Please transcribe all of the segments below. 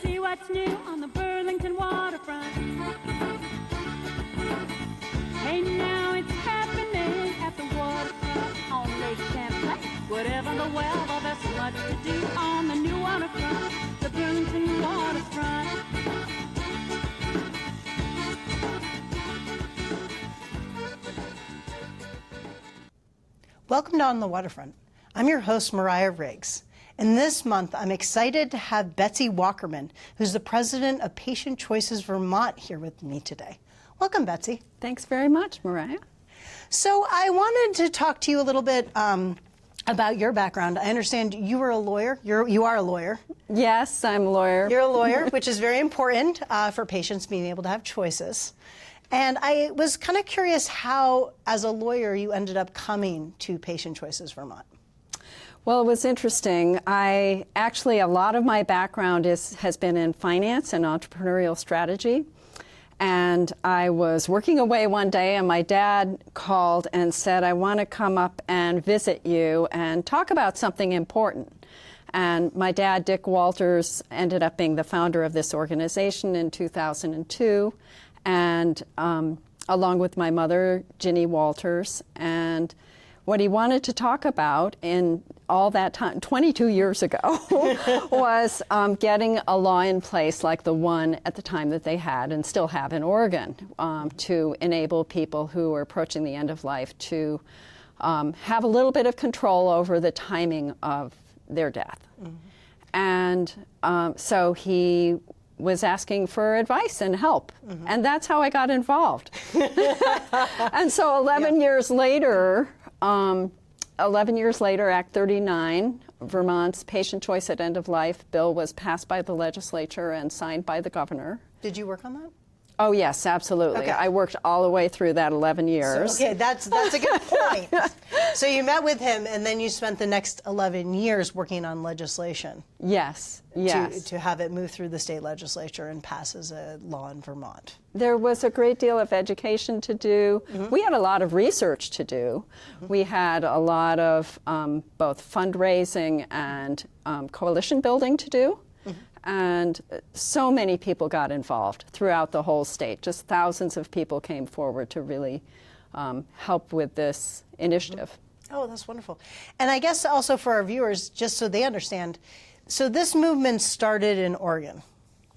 See what's new on the Burlington waterfront. Hey, now it's happening at the waterfront on Lake Champlain. Whatever the weather, there's so much to do on the new waterfront, the Burlington waterfront. Welcome to On the Waterfront. I'm your host, Mariah Riggs. And this month, I'm excited to have Betsy Walkerman, who's the president of Patient Choices Vermont, here with me today. Welcome, Betsy. Thanks very much, Mariah. So I wanted to talk to you a little bit about your background. I understand you were a lawyer. You are a lawyer. Yes, I'm a lawyer. You're a lawyer, which is very important for patients being able to have choices. And I was kind of curious how, as a lawyer, you ended up coming to Patient Choices Vermont. Well, it was interesting. A lot of my background has been in finance and entrepreneurial strategy. And I was working away one day, and my dad called and said, I want to come up and visit you and talk about something important. And my dad, Dick Walters, ended up being the founder of this organization in 2002. And along with my mother, Ginny Walters, and what he wanted to talk about in all that time, 22 years ago, was getting a law in place like the one at the time that they had and still have in Oregon to enable people who are approaching the end of life to have a little bit of control over the timing of their death. Mm-hmm. And so he was asking for advice and help. Mm-hmm. And that's how I got involved. And so 11 years later, Act 39, Vermont's Patient Choice at End of Life bill was passed by the legislature and signed by the governor. Did you work on that? Oh, yes, absolutely. Okay. I worked all the way through that 11 years. So, okay, that's a good point. So you met with him, and then you spent the next 11 years working on legislation. Yes. To have it move through the state legislature and pass as a law in Vermont. There was a great deal of education to do. Mm-hmm. We had a lot of research to do. Mm-hmm. We had a lot of both fundraising and coalition building to do. And so many people got involved throughout the whole state. Just thousands of people came forward to really help with this initiative. Oh, that's wonderful. And I guess also for our viewers, just so they understand, so this movement started in Oregon,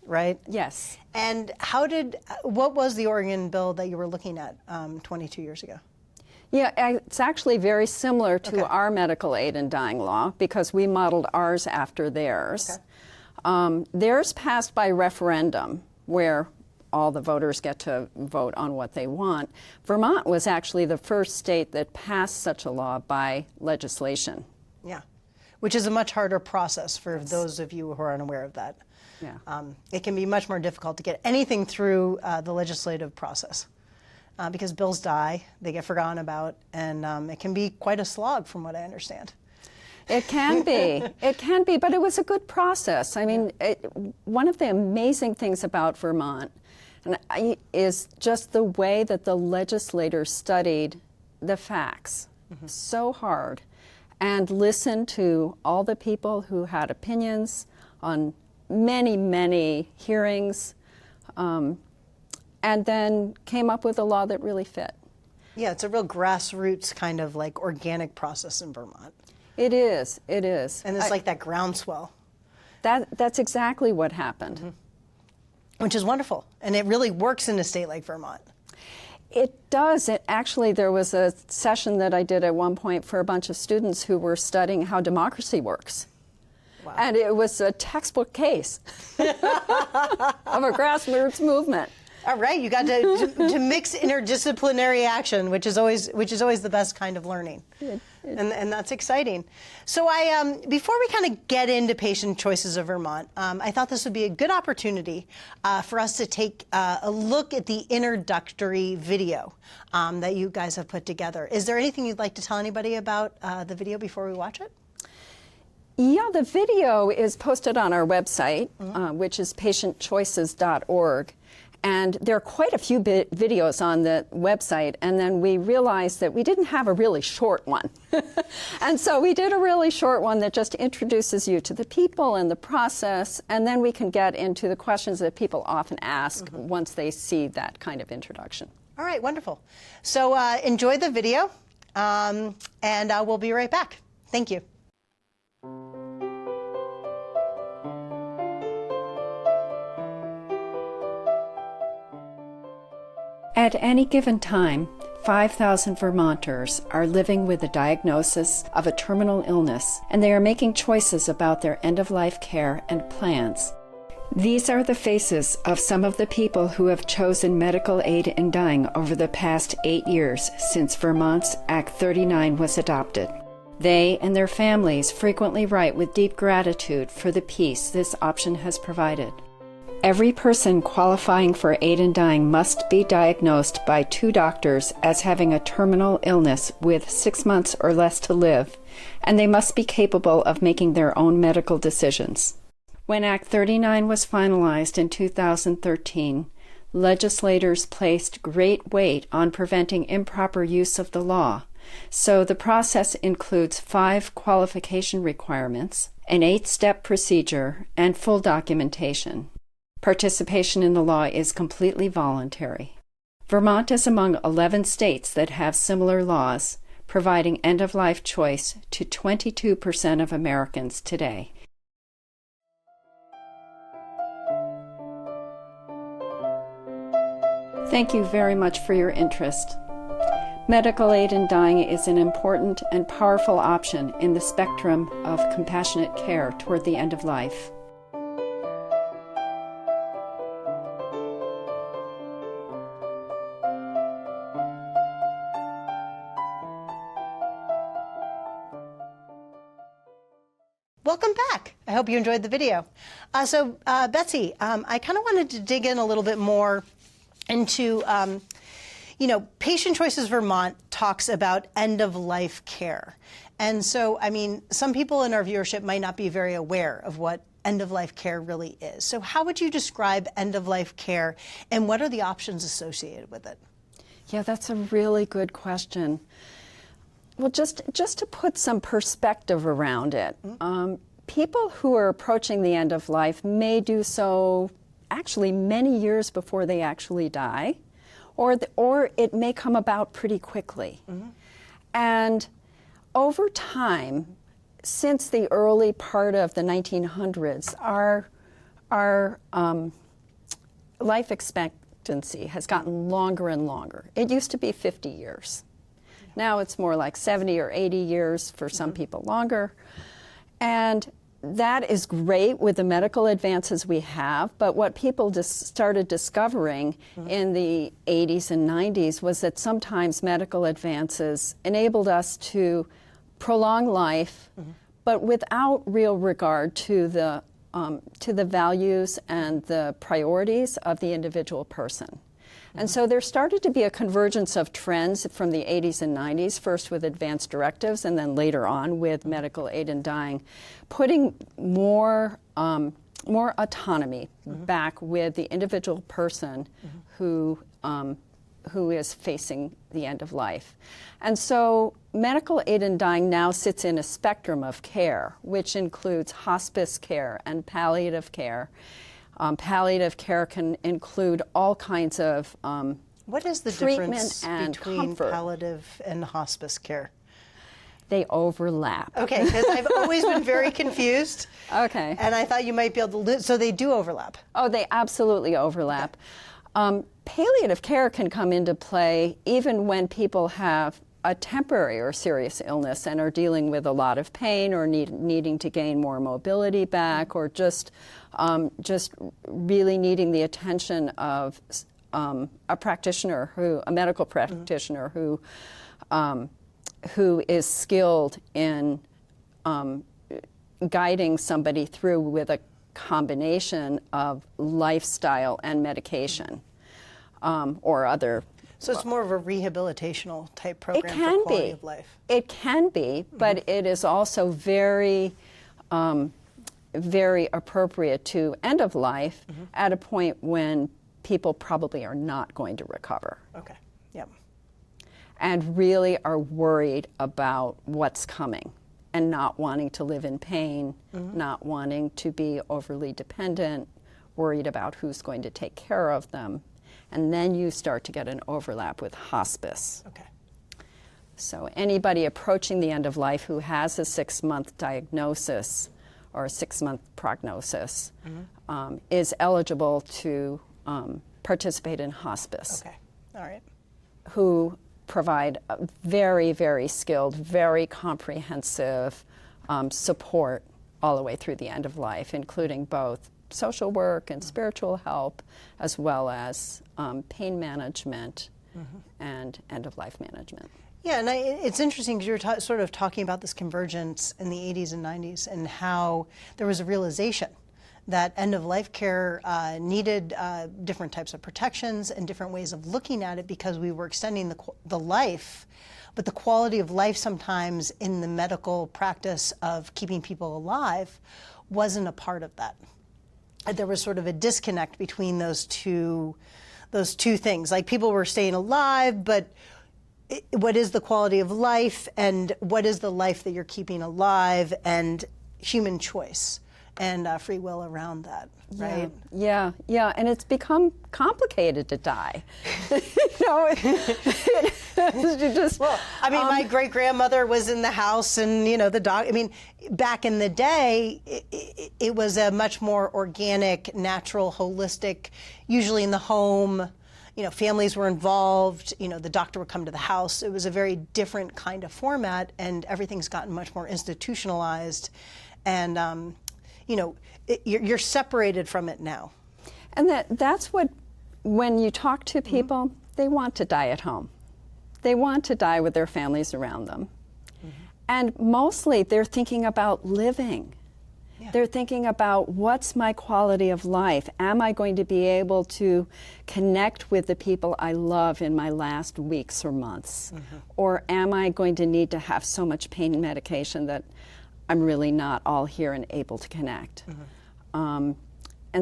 right? Yes. And what was the Oregon bill that you were looking at 22 years ago? Yeah, it's actually very similar to our medical aid and dying law because we modeled ours after theirs. Okay. Theirs passed by referendum, where all the voters get to vote on what they want. Vermont was actually the first state that passed such a law by legislation. Yeah, which is a much harder process for those of you who are unaware of that. Yeah. It can be much more difficult to get anything through the legislative process because bills die, they get forgotten about, and it can be quite a slog from what I understand. It can be, but it was a good process. I mean, one of the amazing things about Vermont is just the way that the legislators studied the facts so hard and listened to all the people who had opinions on many, many hearings, and then came up with a law that really fit. Yeah, it's a real grassroots kind of like organic process in Vermont. It is. And it's like that groundswell. That's exactly what happened. Mm-hmm. Which is wonderful. And it really works in a state like Vermont. It does. Actually, there was a session that I did at one point for a bunch of students who were studying how democracy works. Wow. And it was a textbook case of a grassroots movement. All right, you got to mix interdisciplinary action, which is always the best kind of learning, and that's exciting. So before we kind of get into Patient Choices of Vermont, I thought this would be a good opportunity for us to take a look at the introductory video that you guys have put together. Is there anything you'd like to tell anybody about the video before we watch it? Yeah, the video is posted on our website, which is patientchoices.org. And there are quite a few videos on the website, and then we realized that we didn't have a really short one. And so we did a really short one that just introduces you to the people and the process, and then we can get into the questions that people often ask once they see that kind of introduction. All right, wonderful. So enjoy the video, and we'll be right back. Thank you. At any given time, 5,000 Vermonters are living with a diagnosis of a terminal illness, and they are making choices about their end-of-life care and plans. These are the faces of some of the people who have chosen medical aid in dying over the past 8 years since Vermont's Act 39 was adopted. They and their families frequently write with deep gratitude for the peace this option has provided. Every person qualifying for aid in dying must be diagnosed by 2 doctors as having a terminal illness with 6 months or less to live, and they must be capable of making their own medical decisions. When Act 39 was finalized in 2013, legislators placed great weight on preventing improper use of the law, so the process includes 5 qualification requirements, an 8-step procedure, and full documentation. Participation in the law is completely voluntary. Vermont is among 11 states that have similar laws, providing end-of-life choice to 22% of Americans today. Thank you very much for your interest. Medical aid in dying is an important and powerful option in the spectrum of compassionate care toward the end of life. Welcome back. I hope you enjoyed the video. Betsy, I kind of wanted to dig in a little bit more into, Patient Choices Vermont talks about end-of-life care. And so, I mean, some people in our viewership might not be very aware of what end-of-life care really is. So how would you describe end-of-life care, and what are the options associated with it? Yeah, that's a really good question. Well, just to put some perspective around it, people who are approaching the end of life may do so actually many years before they actually die, or it may come about pretty quickly. And over time, since the early part of the 1900s, our life expectancy has gotten longer and longer. It used to be 50 years. Now it's more like 70 or 80 years, for some people longer. And that is great with the medical advances we have, but what people just started discovering in the 80s and 90s was that sometimes medical advances enabled us to prolong life, but without real regard to the values and the priorities of the individual person. And so there started to be a convergence of trends from the 80s and 90s, first with advanced directives and then later on with medical aid in dying, putting more autonomy back with the individual person who is facing the end of life. And so medical aid in dying now sits in a spectrum of care, which includes hospice care and palliative care. Palliative care can include all kinds of what is the difference between palliative and hospice care? They overlap. Okay, because I've always been very confused. Okay. And I thought you might be able to, so they do overlap. Oh, they absolutely overlap. Palliative care can come into play even when people have a temporary or serious illness and are dealing with a lot of pain or needing to gain more mobility back, or just really needing the attention of a practitioner, a medical practitioner who is skilled in guiding somebody through with a combination of lifestyle and medication or other. So it's more of a rehabilitational type program for quality of life. It can be, but it is also very, very appropriate to end of life at a point when people probably are not going to recover. Okay. Yep. And really are worried about what's coming and not wanting to live in pain, not wanting to be overly dependent, worried about who's going to take care of them. And then you start to get an overlap with hospice. Okay. So anybody approaching the end of life who has a 6-month diagnosis or a 6-month prognosis is eligible to participate in hospice. Okay. All right. Who provide a very, very skilled, very comprehensive support all the way through the end of life, including both social work and spiritual help, as well as pain management and end-of-life management. Yeah, and it's interesting because you were sort of talking about this convergence in the 80s and 90s and how there was a realization that end-of-life care needed different types of protections and different ways of looking at it because we were extending the life, but the quality of life sometimes in the medical practice of keeping people alive wasn't a part of that. There was sort of a disconnect between those two things. Like people were staying alive, but what is the quality of life and what is the life that you're keeping alive, and human choice and free will around that, right? Yeah, and it's become complicated to die. Well, I mean, my great-grandmother was in the house and, the dog. I mean, back in the day, it was a much more organic, natural, holistic, usually in the home. Families were involved, the doctor would come to the house. It was a very different kind of format, and everything's gotten much more institutionalized. And, you're separated from it now. And that's what, when you talk to people, they want to die at home. They want to die with their families around them. And mostly they're thinking about living. Yeah. They're thinking about, what's my quality of life? Am I going to be able to connect with the people I love in my last weeks or months? Or am I going to need to have so much pain medication that I'm really not all here and able to connect? And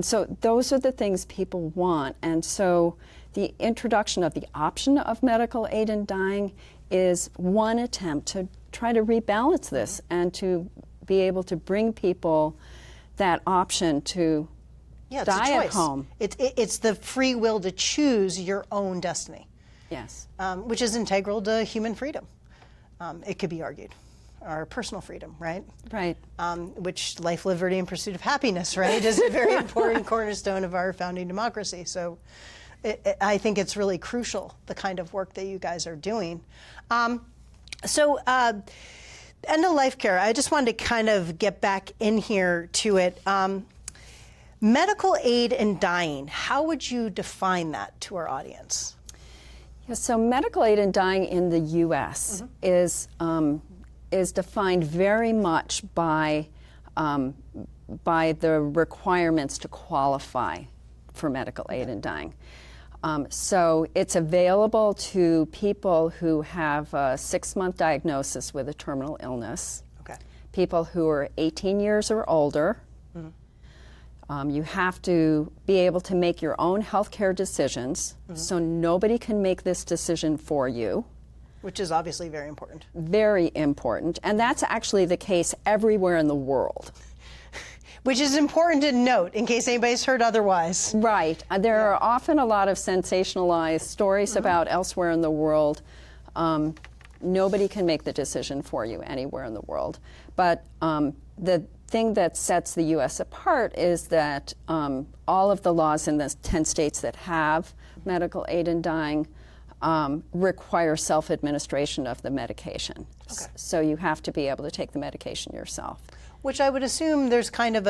so those are the things people want. And so the introduction of the option of medical aid in dying is one attempt to try to rebalance this and to be able to bring people that option to die at home. It's the free will to choose your own destiny. Yes. Which is integral to human freedom, it could be argued. Our personal freedom, right? Right. Which life, liberty, and pursuit of happiness, right, is a very important cornerstone of our founding democracy. So I think it's really crucial, the kind of work that you guys are doing. End-of-life care, I just wanted to kind of get back in here to it. Medical aid in dying, how would you define that to our audience? Yeah, so medical aid in dying in the U.S. is defined very much by the requirements to qualify for medical aid in dying. So it's available to people who have a 6-month diagnosis with a terminal illness, people who are 18 years or older. You have to be able to make your own health care decisions, so nobody can make this decision for you. Which is obviously very important. Very important, and that's actually the case everywhere in the world. Which is important to note in case anybody's heard otherwise. Right. There are often a lot of sensationalized stories about elsewhere in the world. Nobody can make the decision for you anywhere in the world. But the thing that sets the U.S. apart is that all of the laws in the 10 states that have medical aid in dying require self-administration of the medication. So you have to be able to take the medication yourself. Which I would assume there's kind of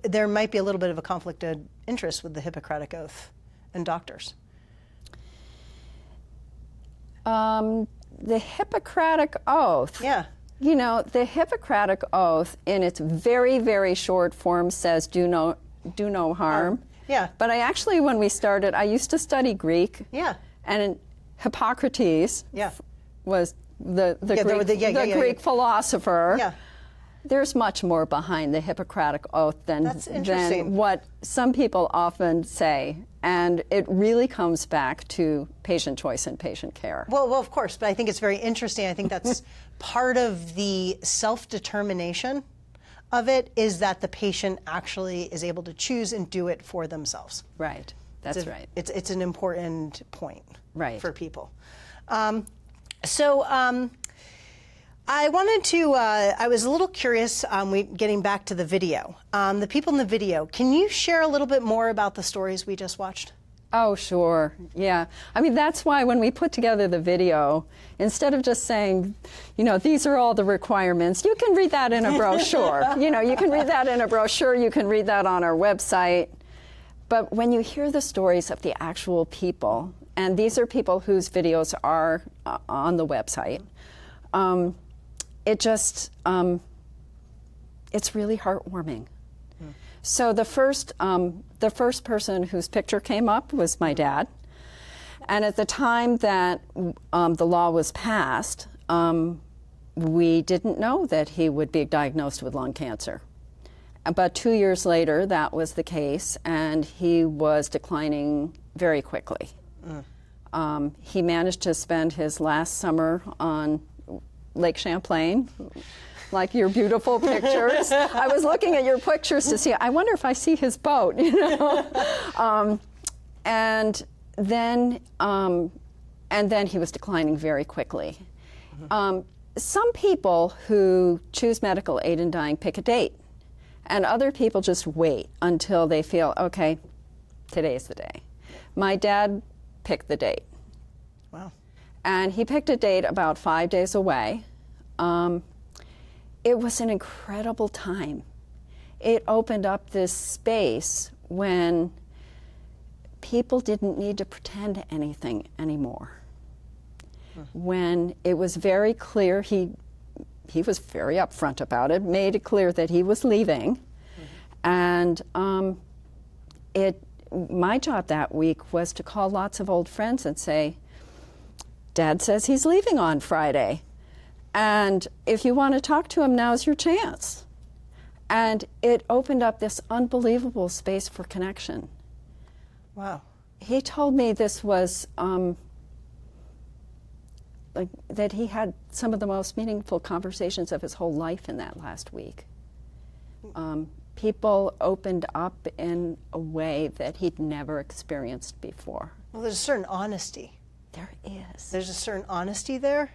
there might be a little bit of a conflict of interest with the Hippocratic Oath and doctors. The Hippocratic Oath. Yeah. The Hippocratic Oath in its very, very short form says do no harm. Yeah. But when we started, I used to study Greek. Yeah. And Hippocrates was the Greek philosopher. Yeah. There's much more behind the Hippocratic Oath than what some people often say. And it really comes back to patient choice and patient care. Well, of course, but I think it's very interesting. I think that's part of the self-determination of it, is that the patient actually is able to choose and do it for themselves. Right. That's right. It's an important point for people. I wanted to, I was a little curious, getting back to the video. The people in the video, can you share a little bit more about the stories we just watched? Oh, sure. Yeah. I mean, that's why when we put together the video, instead of just saying, these are all the requirements, you can read that in a brochure. You can read that in a brochure, you can read that on our website. But when you hear the stories of the actual people, and these are people whose videos are on the website, it just, it's really heartwarming. So the first person whose picture came up was my dad. And at the time that the law was passed, we didn't know that he would be diagnosed with lung cancer. But 2 years later, that was the case, and he was declining very quickly. He managed to spend his last summer on Lake Champlain, like your beautiful pictures. I was looking at your pictures to see, I wonder if I see his boat, and then he was declining very quickly. Some people who choose medical aid in dying pick a date, and other people just wait until they feel, okay, today's the day. My dad picked the date. Wow. And he picked a date about 5 days away. It was an incredible time. It opened up this space when people didn't need to pretend anything anymore. When it was very clear, he was very upfront about it, made it clear that he was leaving. And my job that week was to call lots of old friends and say, Dad says he's leaving on Friday. And if you want to talk to him, now's your chance. And it opened up this unbelievable space for connection. Wow. He told me this was that he had some of the most meaningful conversations of his whole life in that last week. People opened up in a way that he'd never experienced before. Well, there's a certain honesty. There is. There's a certain honesty there,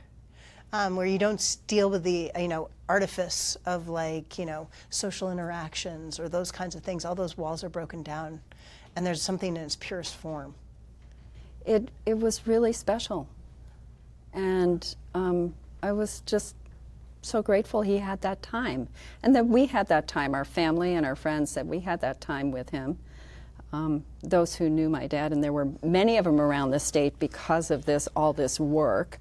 where you don't deal with the artifice of social interactions or those kinds of things. All those walls are broken down, and there's something in its purest form. It was really special, and I was just so grateful he had that time, and that we had that time, our family and our friends, that we had that time with him. Those who knew my dad, and there were many of them around the state because of all this work,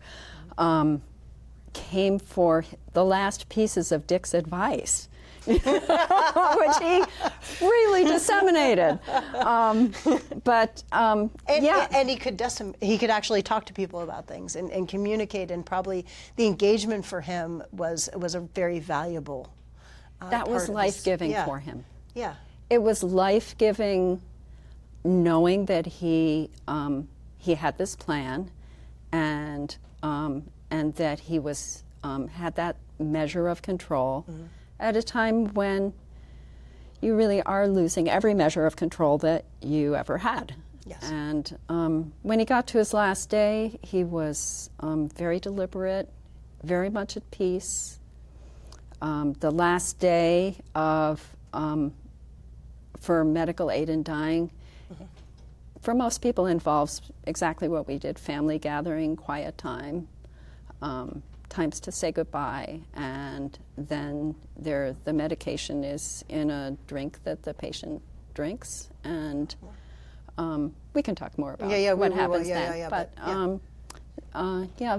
came for the last pieces of Dick's advice, which he freely disseminated. And he could actually talk to people about things and communicate, and probably the engagement for him was a very valuable that was life-giving for him. Yeah. It was life-giving knowing that he had this plan, and that he was had that measure of control at a time when you really are losing every measure of control that you ever had. Yes. And when he got to his last day, he was very deliberate, very much at peace. The last day for medical aid in dying, for most people, involves exactly what we did: family gathering, quiet time, times to say goodbye, and then the medication is in a drink that the patient drinks, and we can talk more about what happens then. But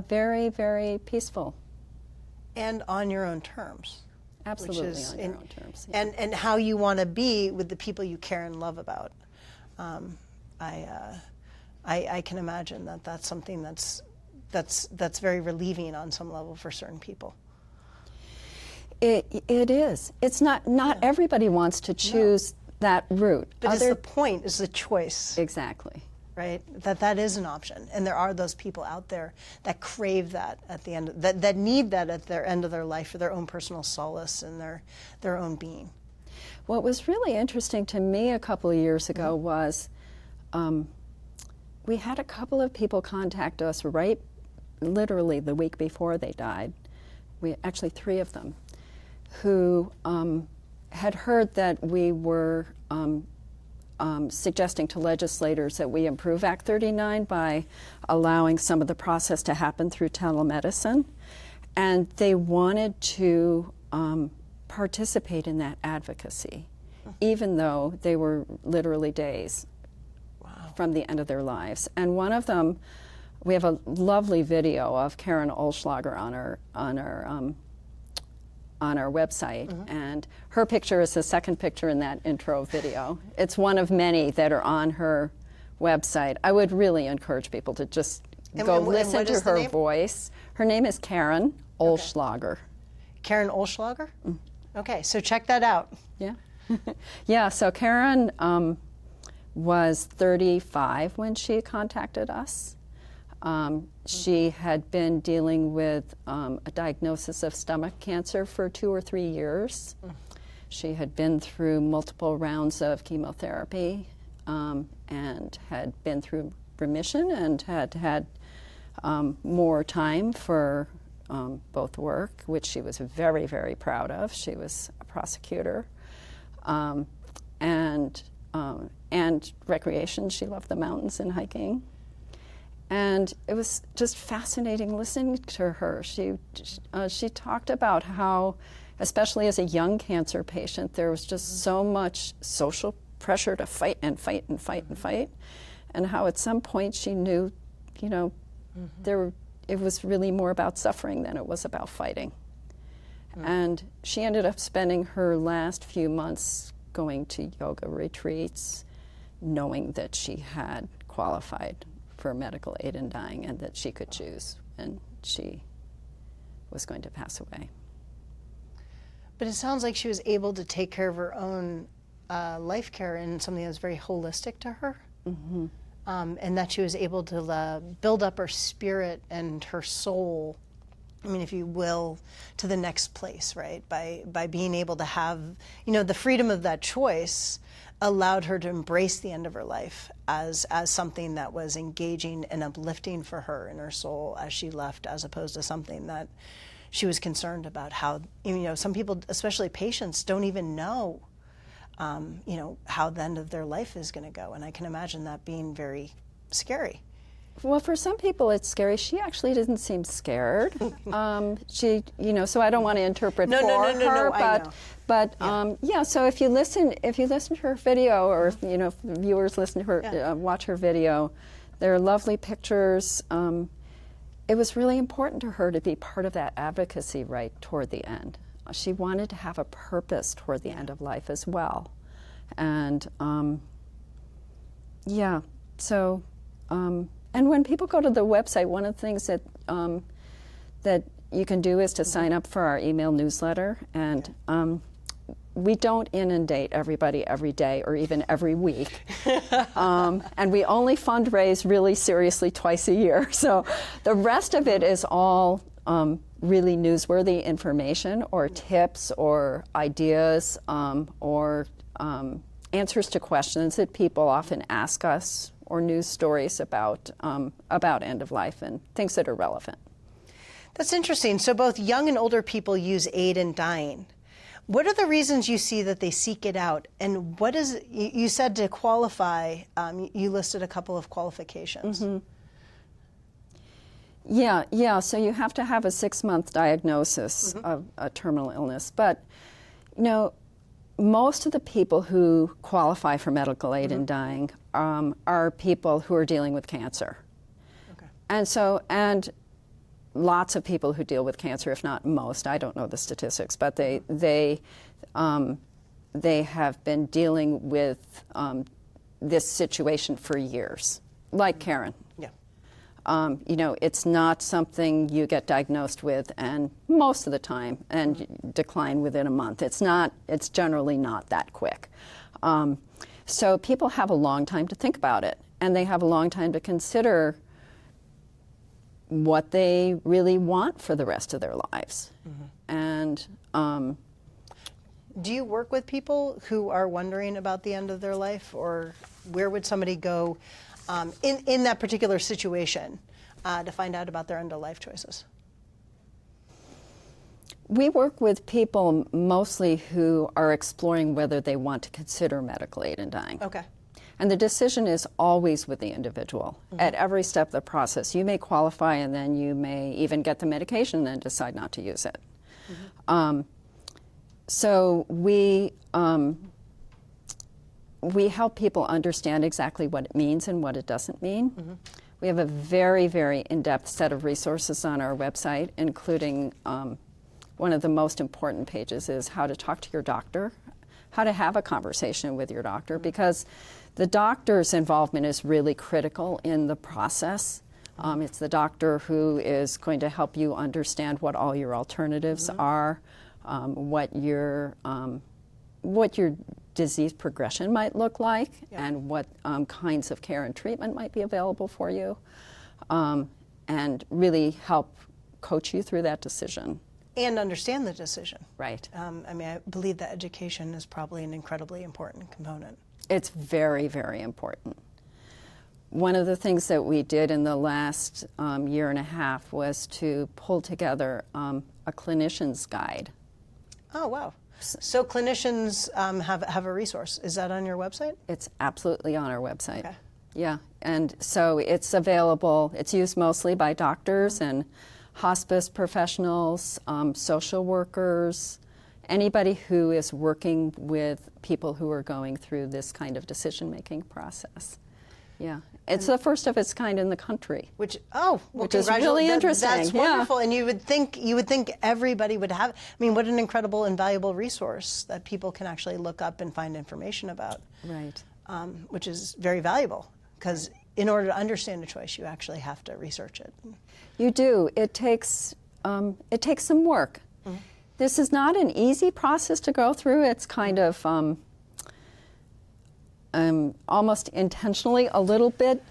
very, very peaceful. And on your own terms. Absolutely on your own terms. Yeah. And how you want to be with the people you care and love about. I can imagine that that's something that's very relieving on some level for certain people. It is. It's not everybody wants to choose that route. But it's the point, is the choice. Exactly. Right? That is an option. And there are those people out there that crave that at the end, that need that at their end of their life for their own personal solace and their own being. What was really interesting to me a couple of years ago was we had a couple of people contact us literally the week before they died. Actually 3 of them, who had heard that we were suggesting to legislators that we improve Act 39 by allowing some of the process to happen through telemedicine. And they wanted to participate in that advocacy, even though they were literally days from the end of their lives. And one of them, we have a lovely video of Karen Olschlager on our website, and her picture is the second picture in that intro video. It's one of many that are on her website. I would really encourage people to just go listen to her voice. Her name is Karen Olschlager. Karen Olschlager? Okay, so check that out. Yeah. Yeah, so Karen was 35 when she contacted us. She had been dealing with a diagnosis of stomach cancer for 2 or 3 years. She had been through multiple rounds of chemotherapy and had been through remission and had more time for both work, which she was very, very proud of. She was a prosecutor. And recreation. She loved the mountains and hiking. And it was just fascinating listening to her. She talked about how, especially as a young cancer patient, there was just so much social pressure to fight and fight and fight and fight, and how at some point she knew, it was really more about suffering than it was about fighting. And she ended up spending her last few months going to yoga retreats, knowing that she had qualified for medical aid in dying and that she could choose, and she was going to pass away. But it sounds like she was able to take care of her own life care in something that was very holistic to her, and that she was able to build up her spirit and her soul, I mean, if you will, to the next place, right? By being able to have, the freedom of that choice allowed her to embrace the end of her life as something that was engaging and uplifting for her in her soul as she left, as opposed to something that she was concerned about. How, some people, especially patients, don't even know, how the end of their life is going to go. And I can imagine that being very scary. Well, for some people it's scary. She actually didn't seem scared. She, so I don't want to interpret for her, but yeah. So if you listen to her video, or if viewers listen to her, watch her video, there are lovely pictures. It was really important to her to be part of that advocacy right toward the end. She wanted to have a purpose toward the end of life as well, and so. And when people go to the website, one of the things that that you can do is to sign up for our email newsletter. And we don't inundate everybody every day or even every week. And we only fundraise really seriously twice a year. So the rest of it is all really newsworthy information or tips or ideas or answers to questions that people often ask us, or news stories about end of life and things that are relevant. That's interesting. So both young and older people use aid in dying. What are the reasons you see that they seek it out? And what is it, you said to qualify, you listed a couple of qualifications. Yeah, so you have to have a 6-month diagnosis of a terminal illness. But, most of the people who qualify for medical aid in dying are people who are dealing with cancer. Okay. And lots of people who deal with cancer, if not most, I don't know the statistics, but they have been dealing with this situation for years, like Karen. It's not something you get diagnosed with and most of the time and decline within a month. It's generally not that quick. So people have a long time to think about it, and they have a long time to consider what they really want for the rest of their lives. And do you work with people who are wondering about the end of their life, or where would somebody go in that particular situation to find out about their end of life choices? We work with people mostly who are exploring whether they want to consider medical aid in dying. Okay. And the decision is always with the individual at every step of the process. You may qualify, and then you may even get the medication and then decide not to use it. So we help people understand exactly what it means and what it doesn't mean. We have a very, very in-depth set of resources on our website, including one of the most important pages is how to talk to your doctor, how to have a conversation with your doctor, because the doctor's involvement is really critical in the process. It's the doctor who is going to help you understand what all your alternatives are, what your disease progression might look like, and what kinds of care and treatment might be available for you, and really help coach you through that decision. And understand the decision. Right. I believe that education is probably an incredibly important component. It's very, very important. One of the things that we did in the last year and a half was to pull together a clinician's guide. Oh, wow. So clinicians have a resource. Is that on your website? It's absolutely on our website. Okay. Yeah, and so it's available. It's used mostly by doctors and hospice professionals, social workers, anybody who is working with people who are going through this kind of decision-making process. Yeah, it's the first of its kind in the country. Which is really interesting. That's wonderful, and you would think everybody would have. What an incredible and valuable resource that people can actually look up and find information about. Right. Which is very valuable, because in order to understand a choice, you actually have to research it. You do. It takes some work. This is not an easy process to go through. It's kind of almost intentionally a little bit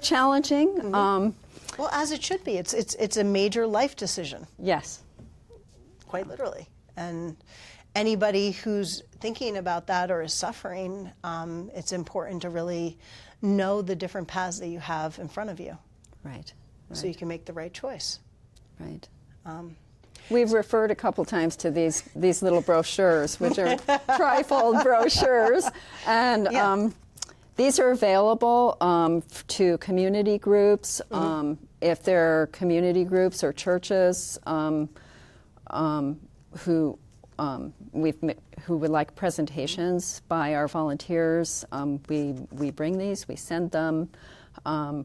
challenging. Well, as it should be. It's a major life decision. Yes. Quite literally. And anybody who's thinking about that or is suffering, it's important to really know the different paths that you have in front of you. Right. So you can make the right choice. Right. We've referred a couple times to these little brochures, which are trifold brochures, and these are available to community groups. If there are community groups or churches who would like presentations by our volunteers, we bring these, we send them.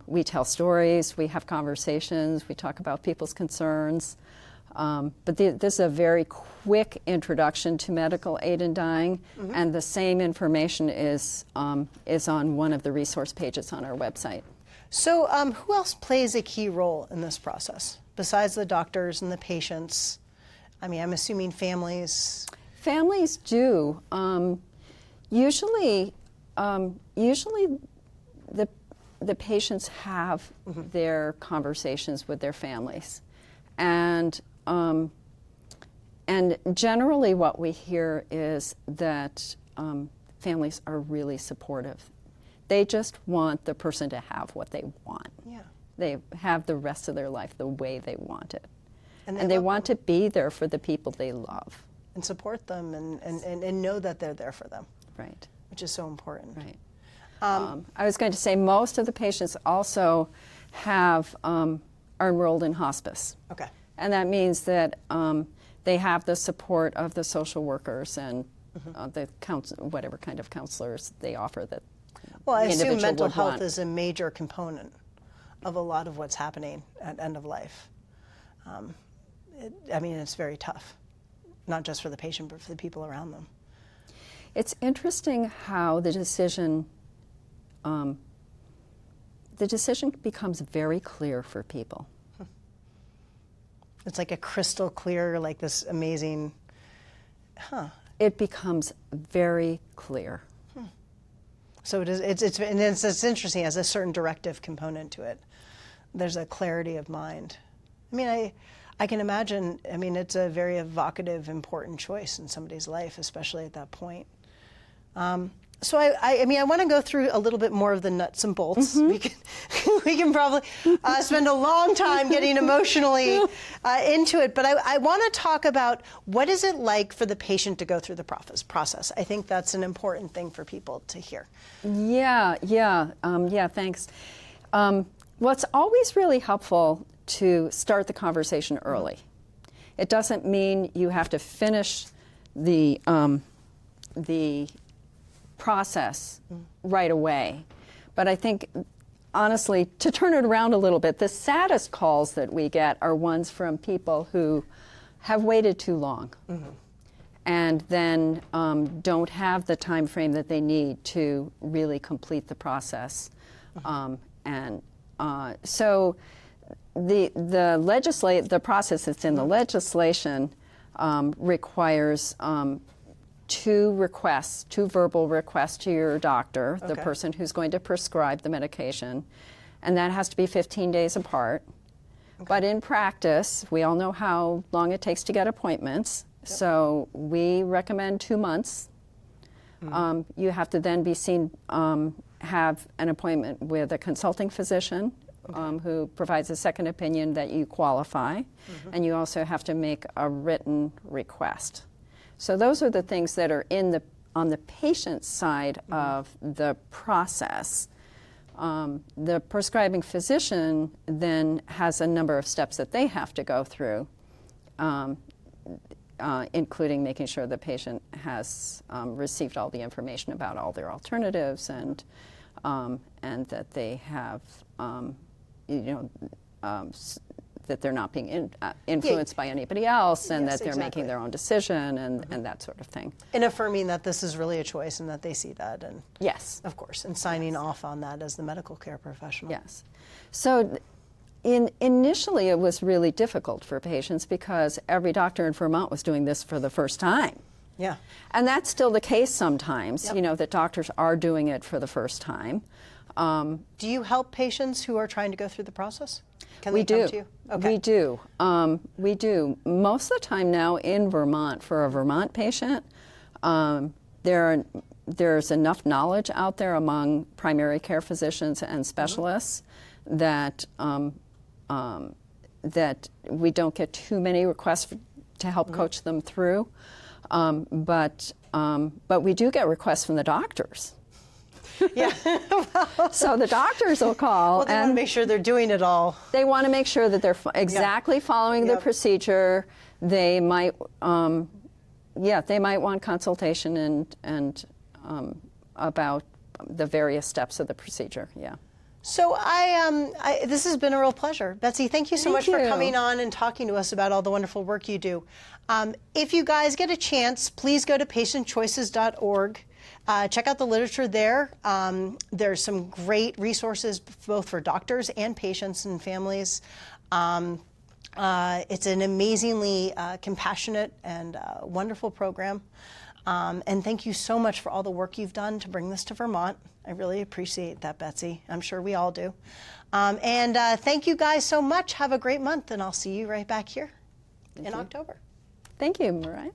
We tell stories, we have conversations, we talk about people's concerns. But this is a very quick introduction to medical aid in dying, and the same information is on one of the resource pages on our website. So who else plays a key role in this process, besides the doctors and the patients? I'm assuming families. Families do. Usually the patients have their conversations with their families, and generally what we hear is that families are really supportive. They just want the person to have what they want. Yeah. They have the rest of their life the way they want it. And they want to be there for the people they love. And support them and know that they're there for them. Right. Which is so important. Right. I was going to say most of the patients also are enrolled in hospice. Okay. And that means that they have the support of the social workers and the whatever kind of counselors they offer that. Well, I assume mental would health want. is a major component of a lot of what's happening at end of life. It's very tough, not just for the patient, but for the people around them. It's interesting how the the decision becomes very clear for people. It's like a crystal clear, like this amazing, It becomes very clear. So it's interesting, it has a certain directive component to it. There's a clarity of mind. I mean, I can imagine, I mean, it's a very evocative, important choice in somebody's life, especially at that point. So I mean, I want to go through a little bit more of the nuts and bolts. We can probably spend a long time getting emotionally into it, but I want to talk about what is it like for the patient to go through the process. I think that's an important thing for people to hear. Yeah, thanks. Well, it's always really helpful to start the conversation early. It doesn't mean you have to finish the process right away. But I think, honestly, to turn it around a little bit, the saddest calls that we get are ones from people who have waited too long and then don't have the time frame that they need to really complete the process. So the process that's in the legislation requires two verbal requests to your doctor, the person who's going to prescribe the medication, and that has to be 15 days apart. But in practice, we all know how long it takes to get appointments, so we recommend 2 months. You have to then be seen, have an appointment with a consulting physician who provides a second opinion that you qualify, and you also have to make a written request. So those are the things that are on the patient side of the process. The prescribing physician then has a number of steps that they have to go through, including making sure the patient has received all the information about all their alternatives and that they have, that they're not being influenced by anybody else, and that they're making their own decision and that sort of thing. And affirming that this is really a choice and that they see that, and yes, of course, and signing off on that as the medical care professional. Yes. So initially it was really difficult for patients because every doctor in Vermont was doing this for the first time. Yeah. And that's still the case sometimes, that doctors are doing it for the first time. Do you help patients who are trying to go through the process? Can we they come to you? Okay. We do. We do. Most of the time now in Vermont, for a Vermont patient, there's enough knowledge out there among primary care physicians and specialists that that we don't get too many requests to help coach them through. But we do get requests from the doctors. Yeah. So the doctors will call. Well, they want to make sure they're doing it all. They want to make sure that they're exactly following the procedure. They might, they might want consultation and about the various steps of the procedure. Yeah. So this has been a real pleasure. Betsy, thank you so much for coming on and talking to us about all the wonderful work you do. If you guys get a chance, please go to patientchoices.org. Check out the literature there. There's some great resources both for doctors and patients and families. It's an amazingly compassionate and wonderful program. And thank you so much for all the work you've done to bring this to Vermont. I really appreciate that, Betsy. I'm sure we all do. And thank you guys so much. Have a great month, and I'll see you right back here in October. Thank you, Mariah.